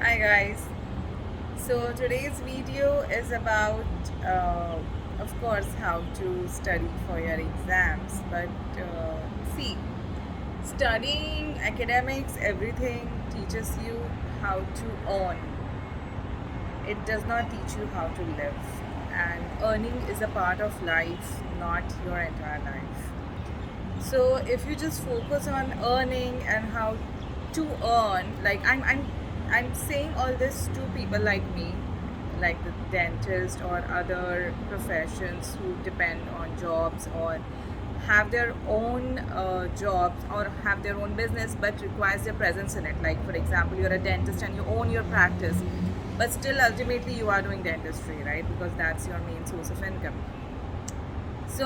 Hi guys. So today's video is about, of course, how to study for your exams. But see, studying academics, everything teaches you how to earn. It does not teach you how to live. And earning is a part of life, not your entire life. So if you just focus on earning and how to earn, like I'm saying all this to people like me, like the dentist or other professions who depend on jobs or have their own jobs or have their own business but requires their presence in it. Like for example, you're a dentist and you own your practice, but still ultimately you are doing dentistry, right? Because that's your main source of income. So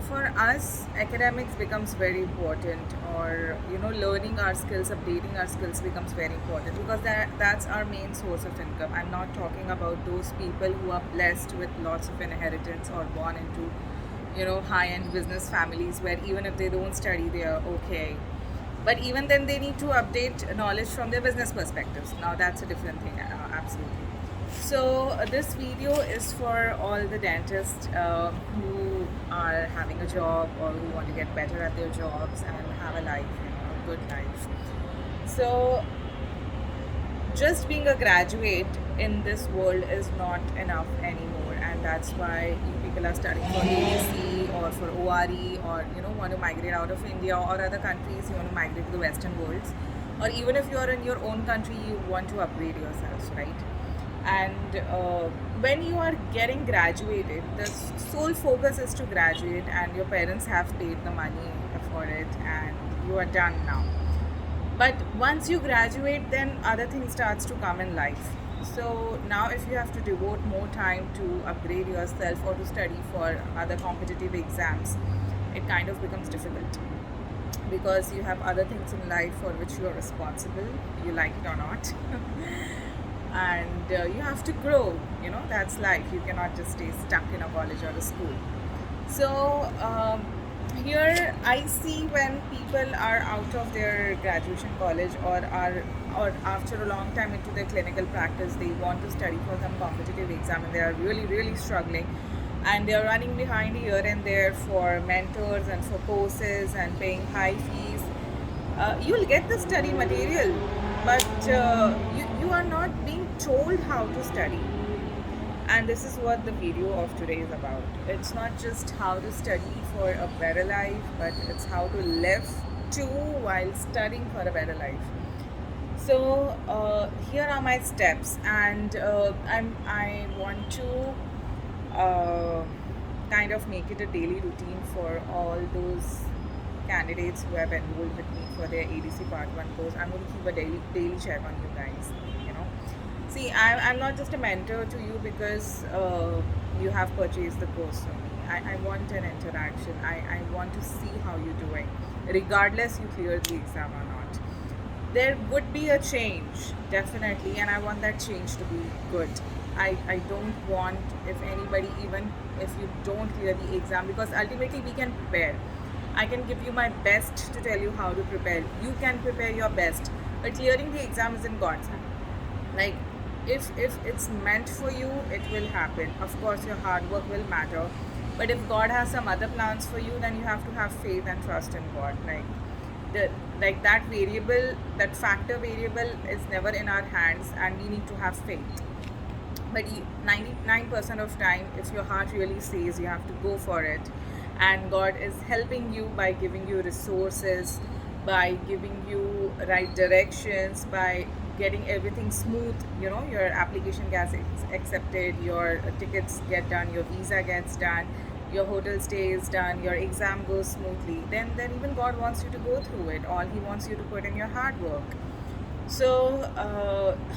for us, academics becomes very important, or learning our skills, updating our skills becomes very important because that's our main source of income. I'm not talking about those people who are blessed with lots of inheritance or born into high-end business families where even if they don't study, they are okay. But even then, they need to update knowledge from their business perspectives. Now, that's a different thing, absolutely. So, this video is for all the dentists who are having a job or who want to get better at their jobs and have a life, a good life. So, just being a graduate in this world is not enough anymore, and that's why you people are studying for ADC or for ORE, or want to migrate out of India or other countries. You want to migrate to the Western worlds, or even if you are in your own country, you want to upgrade yourselves, right? And when you are getting graduated, the sole focus is to graduate, and your parents have paid the money for it, and you are done now. But once you graduate, then other things starts to come in life. So now if you have to devote more time to upgrade yourself or to study for other competitive exams, it kind of becomes difficult because you have other things in life for which you are responsible, you like it or not. And you have to grow, that's life. You cannot just stay stuck in a college or a school. So here I see when people are out of their graduation college or after a long time into their clinical practice, they want to study for some competitive exam and they are really really struggling, and they are running behind here and there for mentors and for courses and paying high fees. You'll get the study material, but you are not being told how to study. And this is what the video of today is about. It's not just how to study for a better life, but it's how to live too while studying for a better life. So here are my steps, and I want to kind of make it a daily routine for all those candidates who have enrolled with me for their ADC Part 1 course. I'm going to keep a daily check on you guys. See, I'm not just a mentor to you because you have purchased the course from me. I want an interaction. I want to see how you're doing, regardless you clear the exam or not. There would be a change, definitely, and I want that change to be good. I don't want, if anybody, even if you don't clear the exam, because ultimately we can prepare. I can give you my best to tell you how to prepare. You can prepare your best, but clearing the exam is in God's hand. Like, if it's meant for you, it will happen. Of course your hard work will matter, but if God has some other plans for you, then you have to have faith and trust in God. Like that variable, that factor variable is never in our hands, and we need to have faith. But 99% of time, if your heart really says, you have to go for it, and God is helping you by giving you resources, by giving you right directions, by getting everything smooth. Your application gets accepted, your tickets get done, your visa gets done, your hotel stay is done, your exam goes smoothly, then even God wants you to go through it. All He wants you to put in your hard work. So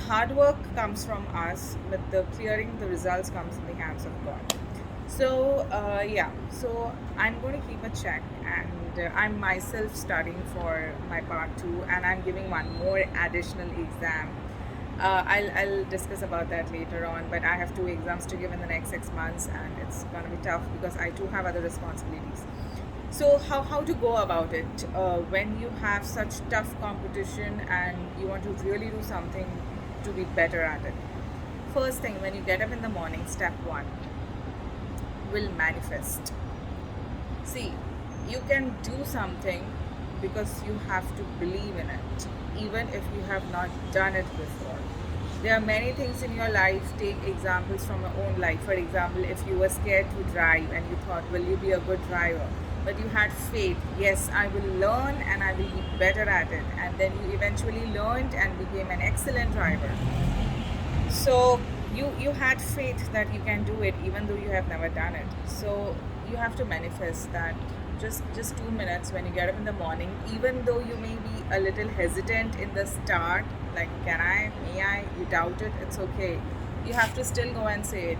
hard work comes from us, but the clearing the results comes in the hands of God. So yeah, so I'm going to keep a check, and I'm myself studying for my part 2, and I'm giving one more additional exam. I'll discuss about that later on, but I have 2 exams to give in the next 6 months, and it's going to be tough because I do have other responsibilities. So how to go about it when you have such tough competition and you want to really do something to be better at it. First thing, when you get up in the morning, step one will manifest. See, you can do something because you have to believe in it, even if you have not done it before. There are many things in your life. Take examples from your own life. For example, if you were scared to drive and you thought, will you be a good driver? But you had faith, yes, I will learn and I will be better at it. And then you eventually learned and became an excellent driver. So you had faith that you can do it even though you have never done it. So you have to manifest that. Just 2 minutes when you get up in the morning, even though you may be a little hesitant in the start, like can I, may I, you doubt it, it's okay. You have to still go and say it.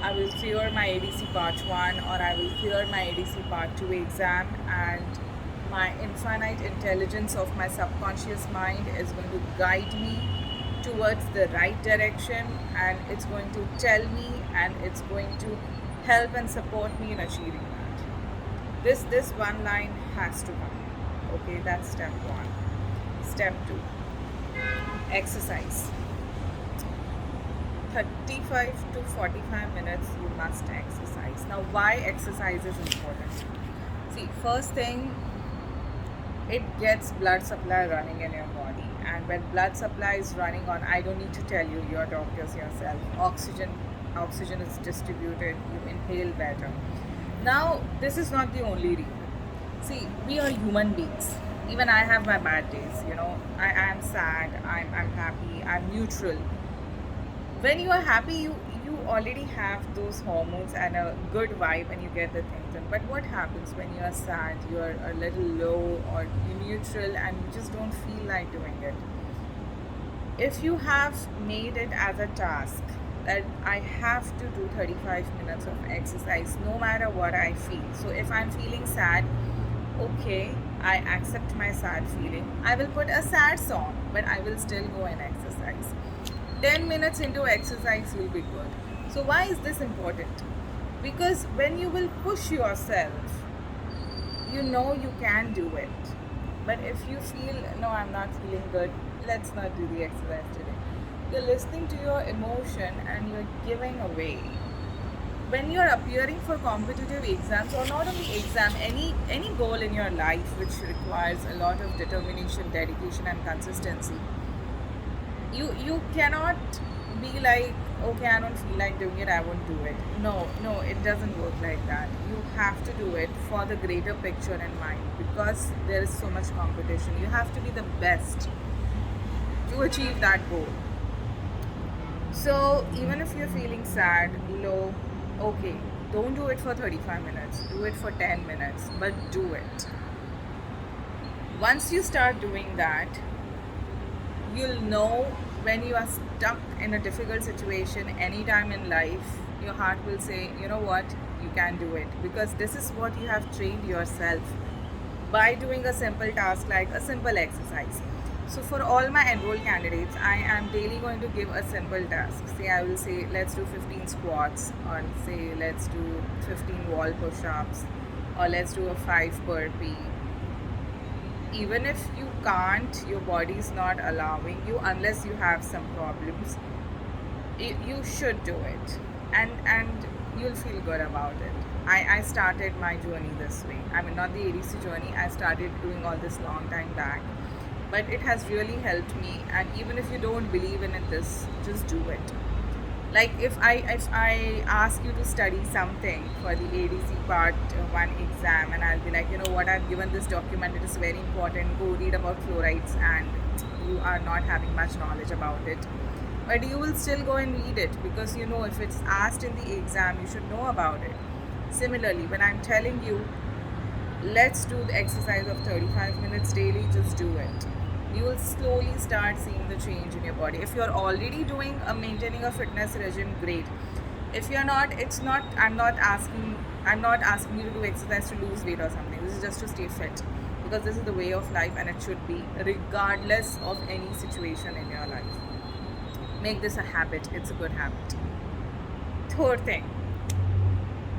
I will clear my ADC part 1 or I will clear my ADC part 2 exam, and my infinite intelligence of my subconscious mind is going to guide me towards the right direction, and it's going to tell me and it's going to help and support me in achieving that. This one line has to come. Okay, that's step 1. Step 2, exercise. 35 to 45 minutes you must exercise. Now, why exercise is important? See, first thing, it gets blood supply running in your body, and when blood supply is running on, I don't need to tell you, you're doctors yourself, oxygen is distributed, you inhale better. Now, this is not the only reason. See, we are human beings. Even I have my bad days, I am sad, I'm happy, I'm neutral. When you are happy, you already have those hormones and a good vibe and you get the things done. But what happens when you are sad, you are a little low or you're neutral and you just don't feel like doing it? If you have made it as a task that I have to do 35 minutes of exercise no matter what I feel. So if I'm feeling sad, okay, I accept my sad feeling. I will put a sad song, but I will still go and exercise. 10 minutes into exercise will be good. So why is this important? Because when you will push yourself, you know you can do it. But if you feel, no, I'm not feeling good, let's not do the exercise today. You're listening to your emotion and you're giving away. When you're appearing for competitive exams, or not only exam, any goal in your life which requires a lot of determination, dedication and consistency, you cannot be like, okay, I don't feel like doing it, I won't do it. No, it doesn't work like that. You have to do it for the greater picture in mind, because there is so much competition. You have to be the best to achieve that goal. So even if you're feeling sad, low, okay, don't do it for 35 minutes, do it for 10 minutes, but do it. Once you start doing that, you'll know when you are stuck in a difficult situation anytime in life, your heart will say, you know what, you can do it, because this is what you have trained yourself by doing a simple task like a simple exercise. So for all my enrolled candidates, I am daily going to give a simple task. Say I will say, let's do 15 squats, or say let's do 15 wall push-ups, or let's do a 5 burpee. Even if you can't, your body is not allowing you, unless you have some problems, you should do it, and you'll feel good about it. I started my journey this way. I mean, not the ADC journey, I started doing all this long time back, but it has really helped me. And even if you don't believe in it, just do it. Like if I ask you to study something for the ADC part 1 exam, and I'll be like, you know what, I've given this document, it is very important, go read about fluorides, and you are not having much knowledge about it, but you will still go and read it, because if it's asked in the exam, you should know about it. Similarly, when I'm telling you, let's do the exercise of 35 minutes daily, just do it. You will slowly start seeing the change in your body. If you're already maintaining a fitness regime, great. If you're not, I'm not asking you to do exercise to lose weight or something. This is just to stay fit, because this is the way of life, and it should be regardless of any situation in your life. Make this a habit. It's a good habit. Third thing,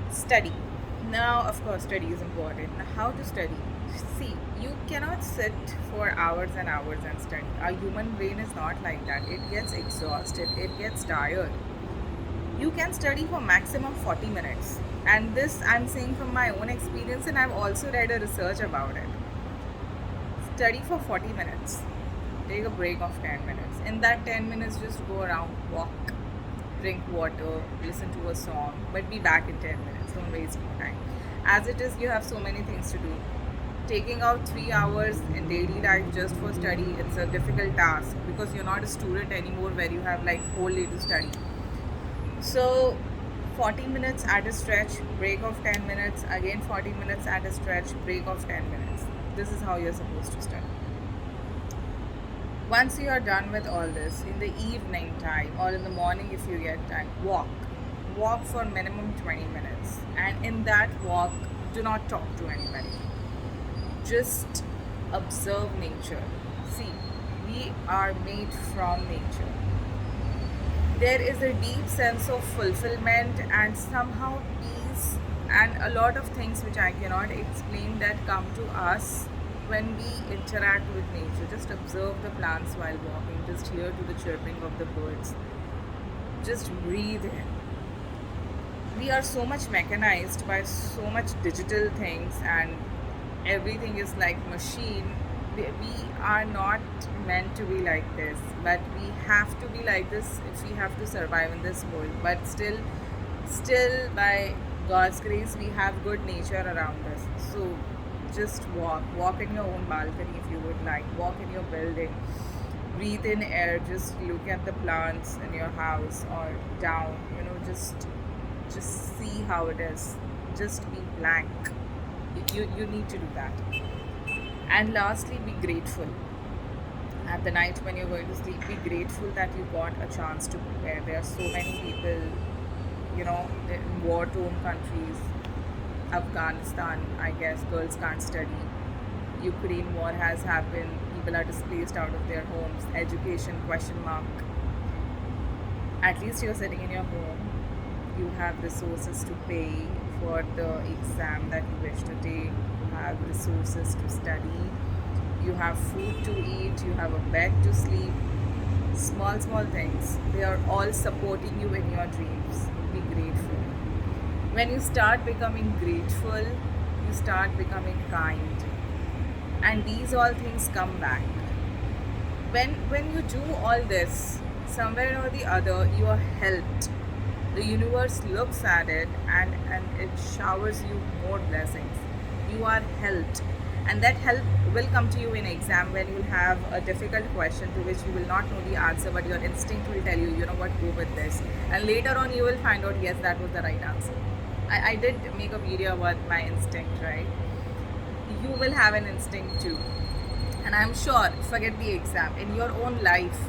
study. Now, of course, study is important. Now, how to study? See, you cannot sit for hours and hours and study. A human brain is not like that. It gets exhausted, it gets tired. You can study for maximum 40 minutes. And this I'm saying from my own experience, and I've also read a research about it. Study for 40 minutes. Take a break of 10 minutes. In that 10 minutes, just go around, walk, drink water, listen to a song, but be back in 10 minutes. Don't waste more time. As it is, you have so many things to do. Taking out 3 hours in daily life just for study, it's a difficult task because you're not a student anymore where you have like whole day to study. So 40 minutes at a stretch, break of 10 minutes, again 40 minutes at a stretch, break of 10 minutes. This is how you're supposed to study. Once you are done with all this, in the evening time or in the morning if you get time, walk. Walk for minimum 20 minutes. And in that walk, do not talk to anybody. Just observe nature. See, we are made from nature. There is a deep sense of fulfillment and somehow peace and a lot of things which I cannot explain that come to us when we interact with nature. Just observe the plants while walking, just hear to the chirping of the birds, just breathe in. We are so much mechanized by so much digital things, and everything is like machine. We are not meant to be like this, but we have to be like this if we have to survive in this world. But still by God's grace we have good nature around us. So just walk in your own balcony if you would like, walk in your building, breathe in air, just look at the plants in your house or down, just see how it is, just be blank. You need to do that. And lastly, be grateful. At the night when you're going to sleep, be grateful that you got a chance to prepare. There are so many people, in war-torn countries. Afghanistan, I guess, girls can't study. Ukraine war has happened. People are displaced out of their homes. Education, question mark. At least you're sitting in your home. You have resources to pay for the exam that you wish to take. You have resources to study. You have food to eat. You have a bed to sleep. Small things. They are all supporting you in your dreams. Be grateful. When you start becoming grateful, you start becoming kind. And these all things come back. When you do all this, somewhere or the other, you are helped. The universe looks at it and it showers you more blessings. You are helped. And that help will come to you in exam when you'll have a difficult question to which you will not know the answer, but your instinct will tell you, you know what, go with this. And later on you will find out, yes, that was the right answer. I did make a video about my instinct, right? You will have an instinct too. And I'm sure, forget the exam, in your own life,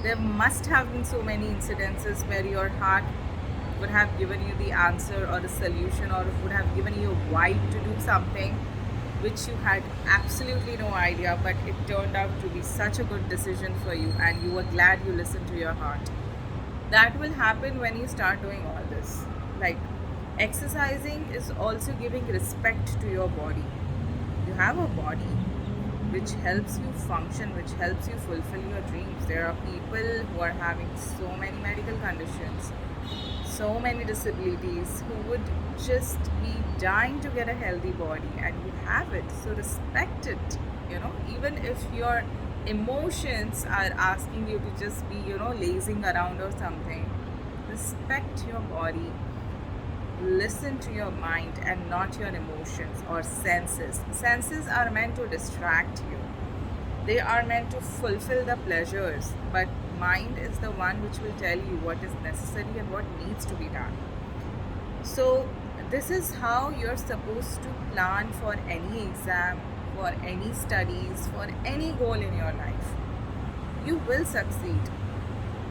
there must have been so many incidences where your heart would have given you the answer or the solution, or would have given you a vibe to do something which you had absolutely no idea, but it turned out to be such a good decision for you and you were glad you listened to your heart. That will happen when you start doing all this. Like, exercising is also giving respect to your body. You have a body which helps you function, which helps you fulfill your dreams. There are people who are having so many medical conditions, so many disabilities, who would just be dying to get a healthy body, and you have it. So respect it. Even if your emotions are asking you to just be, lazing around or something, respect your body. Listen to your mind and not your emotions or senses. Senses are meant to distract you. They are meant to fulfill the pleasures, but mind is the one which will tell you what is necessary and what needs to be done. So this is how you're supposed to plan for any exam, for any studies, for any goal in your life. You will succeed.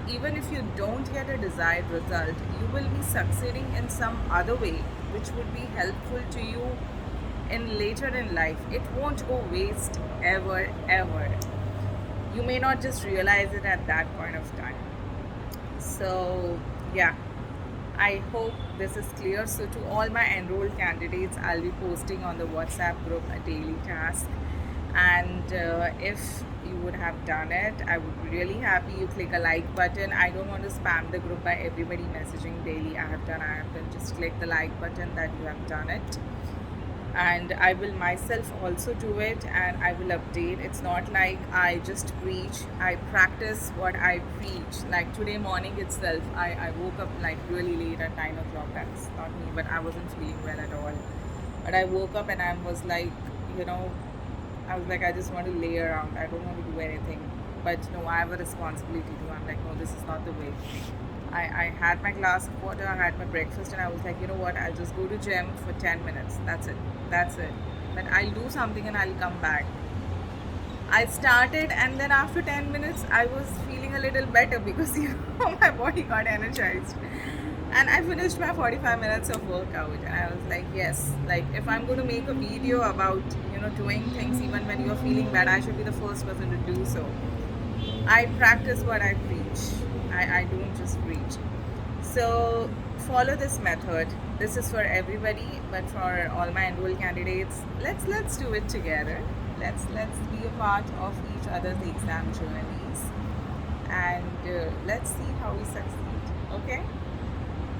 Even if you don't get a desired result, you will be succeeding in some other way which would be helpful to you in later in life. It won't go waste ever. You may not just realize it at that point of time. So yeah, I hope this is clear. So, to all my enrolled candidates, I'll be posting on the WhatsApp group a daily task. And if you would have done it, I would be really happy. You click a like button. I don't want to spam the group by everybody messaging daily. I have done. Just click the like button that you have done it, and I will myself also do it, and I will update. It's not like I just preach, I practice what I preach. Like today morning itself, I woke up like really late at 9 o'clock. That's not me, but I wasn't feeling well at all. But I woke up and I was like, you know, I was like, I just want to lay around. I don't want to do anything. But no, I have a responsibility too. I'm like, no, this is not the way. I had my glass of water, I had my breakfast, and I was like, you know what, I'll just go to gym for 10 minutes. That's it. That's it. But I'll do something and I'll come back. I started, and then after 10 minutes, I was feeling a little better because my body got energized. And I finished my 45 minutes of workout, and I was like, yes, like if I'm going to make a video about, doing things even when you're feeling bad, I should be the first person to do so. I practice what I preach. I don't just preach. So follow this method. This is for everybody, but for all my enrolled candidates, let's do it together. Let's be a part of each other's exam journeys, and let's see how we succeed. Okay.